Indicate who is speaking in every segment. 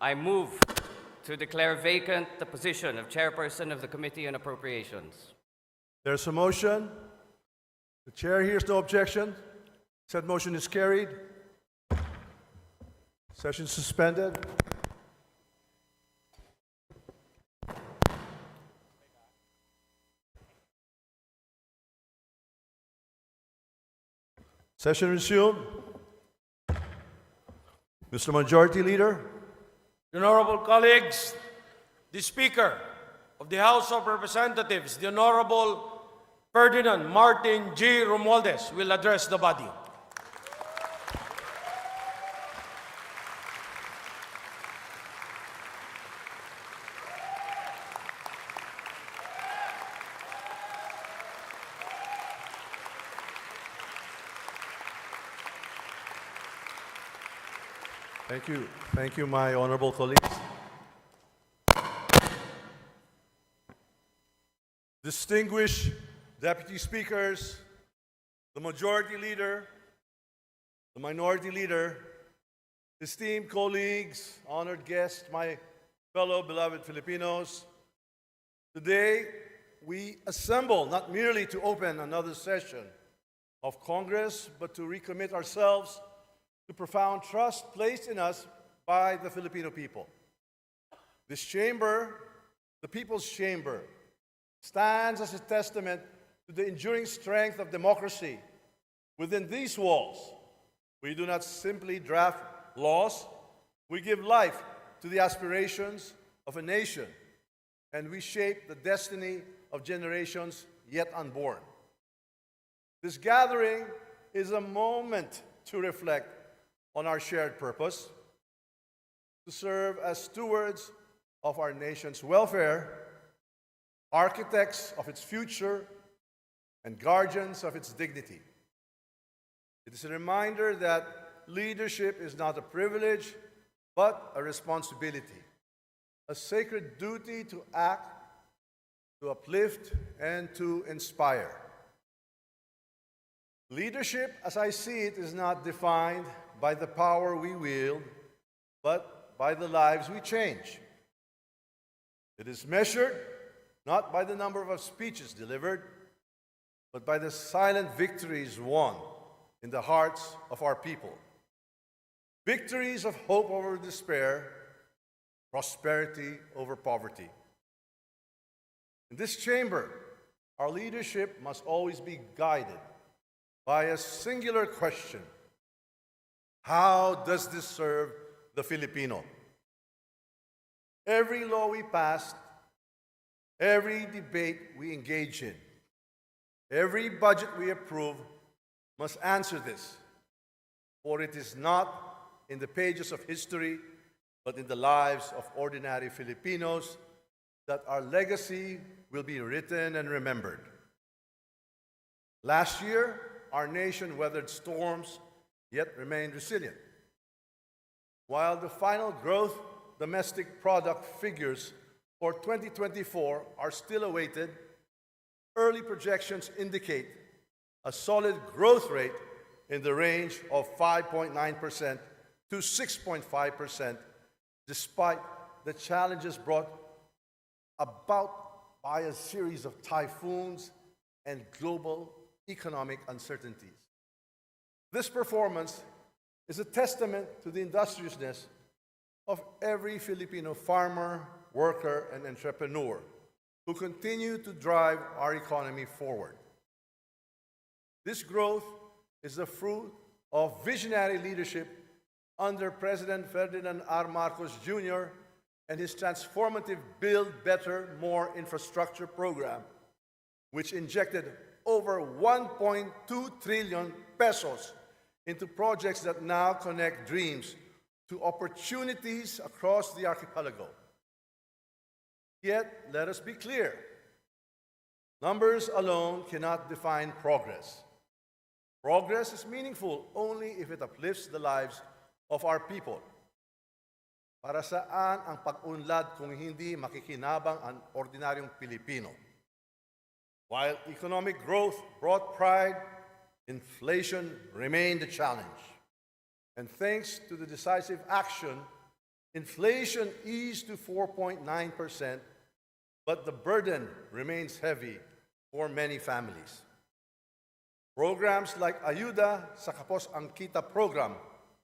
Speaker 1: I move to declare vacant the position of Chairperson of the Committee on Appropriations.
Speaker 2: There's a motion. The chair hears no objection. Said motion is carried. Session suspended. Session resumed. Mr. Majority Leader.
Speaker 3: Honorable colleagues, the Speaker of the House of Representatives, the Honorable Ferdinand Martin G. Romualdez, will address the body.
Speaker 2: Thank you. Thank you, my honorable colleagues. Distinguished deputy speakers, the majority leader, the minority leader, esteemed colleagues, honored guests, my fellow beloved Filipinos, today we assemble not merely to open another session of Congress, but to recommit ourselves to profound trust placed in us by the Filipino people. This chamber, the People's Chamber, stands as a testament to the enduring strength of democracy. Within these walls, we do not simply draft laws, we give life to the aspirations of a nation, and we shape the destiny of generations yet unborn. This gathering is a moment to reflect on our shared purpose, to serve as stewards of our nation's welfare, architects of its future, and guardians of its dignity. It is a reminder that leadership is not a privilege, but a responsibility, a sacred duty to act, to uplift, and to inspire. Leadership, as I see it, is not defined by the power we wield, but by the lives we change. It is measured not by the number of speeches delivered, but by the silent victories won in the hearts of our people. Victories of hope over despair, prosperity over poverty. In this chamber, our leadership must always be guided by a singular question: how does this serve the Filipino? Every law we pass, every debate we engage in, every budget we approve must answer this, for it is not in the pages of history, but in the lives of ordinary Filipinos that our legacy will be written and remembered. Last year, our nation weathered storms, yet remained resilient. While the final growth domestic product figures for 2024 are still awaited, early projections indicate a solid growth rate in the range of 5.9% to 6.5%, despite the challenges brought about by a series of typhoons and global economic uncertainties. This performance is a testament to the industriousness of every Filipino farmer, worker, and entrepreneur who continue to drive our economy forward. This growth is the fruit of visionary leadership under President Ferdinand R. Marcos Jr. and his transformative Build Better, More infrastructure program, which injected over 1.2 trillion pesos into projects that now connect dreams to opportunities across the archipelago. Yet, let us be clear, numbers alone cannot define progress. Progress is meaningful only if it uplifts the lives of our people. Para saan ang pag-unlad kung hindi makikinabang ang ordinaryong Pilipino? While economic growth brought pride, inflation remained a challenge. And thanks to the decisive action Inflation eased to 4.9%, but the burden remains heavy for many families. Programs like Ayuda sa Kapos ang Kita program,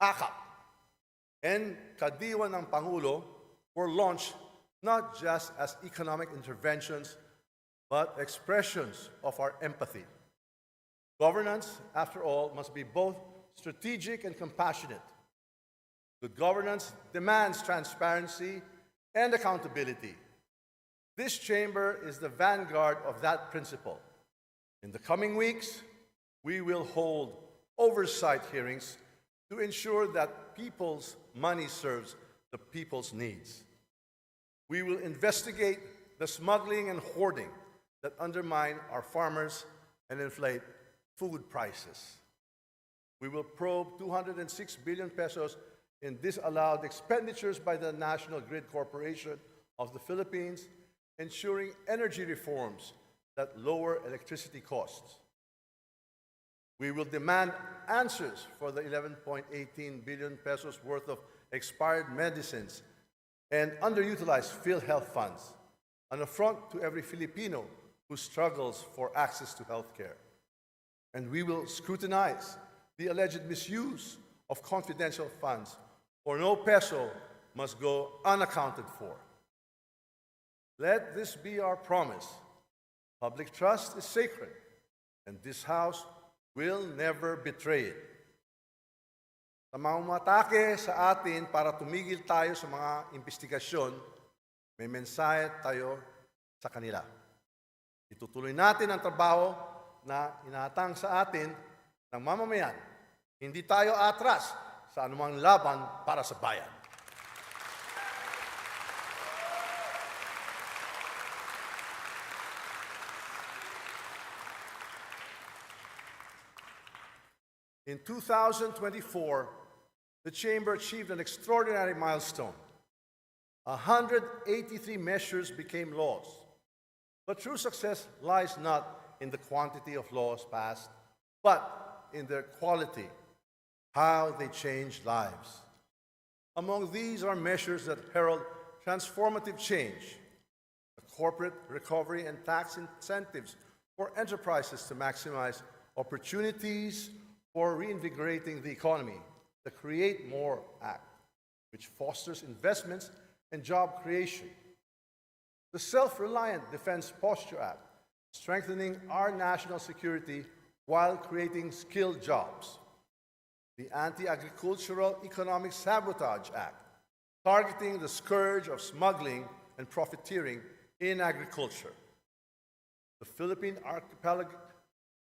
Speaker 2: AKAP, and Kadiwa ng Pangulo were launched not just as economic interventions, but expressions of our empathy. Governance, after all, must be both strategic and compassionate. Good governance demands transparency and accountability. This chamber is the vanguard of that principle. In the coming weeks, we will hold oversight hearings to ensure that people's money serves the people's needs. We will investigate the smuggling and hoarding that undermine our farmers and inflate food prices. We will probe 206 billion pesos in disallowed expenditures by the National Grid Corporation of the Philippines, ensuring energy reforms that lower electricity costs. We will demand answers for the 11.18 billion pesos worth of expired medicines and underutilized PhilHealth funds, an affront to every Filipino who struggles for access to health care. And we will scrutinize the alleged misuse of confidential funds, for no peso must go unaccounted for. Let this be our promise. Public trust is sacred, and this House will never betray it. Sa mga umatake sa atin para tumigil tayo sa mga investigasyon, may mensahe tayo sa kanila. Itutuloy natin ang trabaho na inaatang sa atin ng mamamayan. Hindi tayo atras sa anumang laban para sa bayan. In 2024, the Chamber achieved an extraordinary milestone. 183 measures became laws. But true success lies not in the quantity of laws passed, but in their quality, how they change lives. Among these are measures that herald transformative change, the corporate recovery and tax incentives for enterprises to maximize opportunities for reinvigorating the economy, the Create More Act, which fosters investments and job creation. The Self-Reliant Defense Posture Act, strengthening our national security while creating skilled jobs. The Anti-Agricultural Economic Sabotage Act, targeting the scourge of smuggling and profiteering in agriculture. The Philippine Archipelago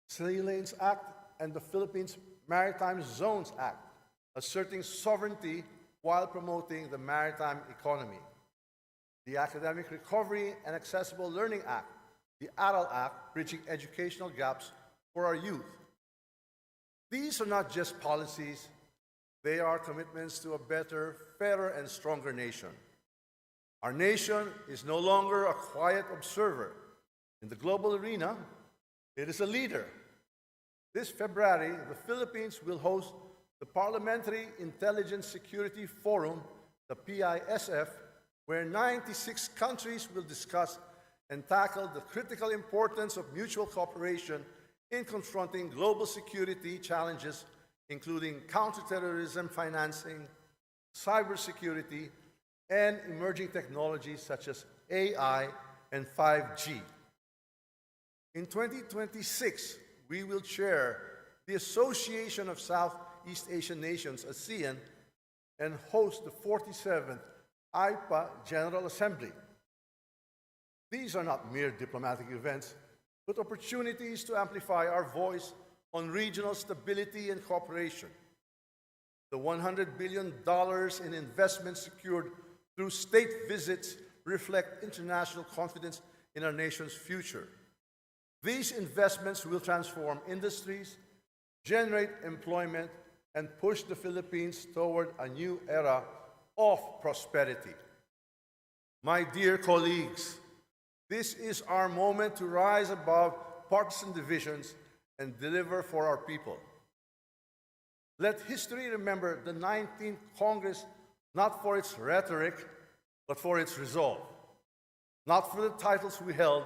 Speaker 2: Sea Lanes Act and the Philippines Maritime Zones Act, asserting sovereignty while promoting the maritime economy. The Academic Recovery and Accessible Learning Act, the ARAW Act, bridging educational gaps for our youth. These are not just policies, they are commitments to a better, fairer, and stronger nation. Our nation is no longer a quiet observer. In the global arena, it is a leader. This February, the Philippines will host the Parliamentary Intelligence Security Forum, the PISF, where 96 countries will discuss and tackle the critical importance of mutual cooperation in confronting global security challenges, including counterterrorism financing, cybersecurity, and emerging technologies such as AI and 5G. In 2026, we will chair the Association of Southeast Asian Nations, ASEAN, and host the 47th IPA General Assembly. These are not mere diplomatic events, but opportunities to amplify our voice on regional stability and cooperation. The $100 billion in investments secured through state visits reflect international confidence in our nation's future. These investments will transform industries, generate employment, and push the Philippines toward a new era of prosperity. My dear colleagues, this is our moment to rise above partisan divisions and deliver for our people. Let history remember the 19th Congress not for its rhetoric, but for its resolve. Not for the titles we held,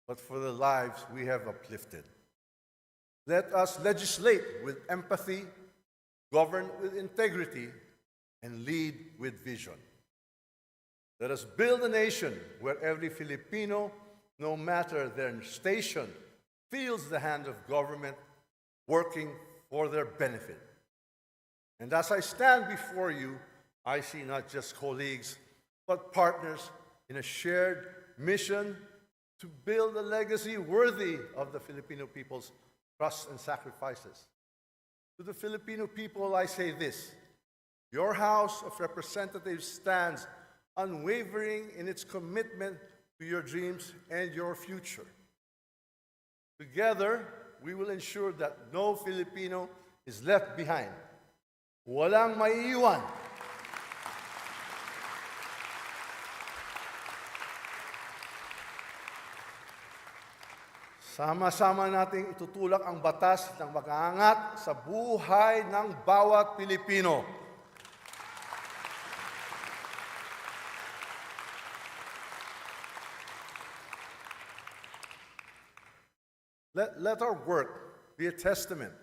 Speaker 2: but for the lives we have uplifted. Let us legislate with empathy, govern with integrity, and lead with vision. Let us build a nation where every Filipino, no matter their station, feels the hand of government working for their benefit. And as I stand before you, I see not just colleagues, but partners in a shared mission to build a legacy worthy of the Filipino people's trust and sacrifices. To the Filipino people, I say this: your House of Representatives stands unwavering in its commitment to your dreams and your future. Together, we will ensure that no Filipino is left behind. Walang maiiwan. Sama-sama nating itutulak ang batas ng mag-aangat sa buhay ng bawat Pilipino. Let our work be a testament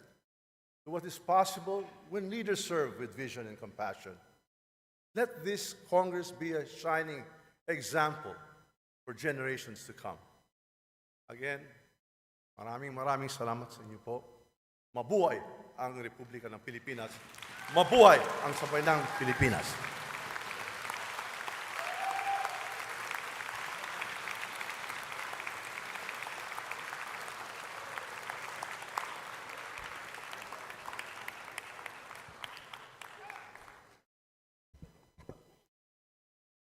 Speaker 2: to what is possible when leaders serve with vision and compassion. Let this Congress be a shining example for generations to come. Again, maraming salamat sa inyo po. Mabuhay ang Republika ng Pilipinas. Mabuhay ang sambayanang Pilipinas.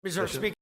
Speaker 3: Mr. Speaker,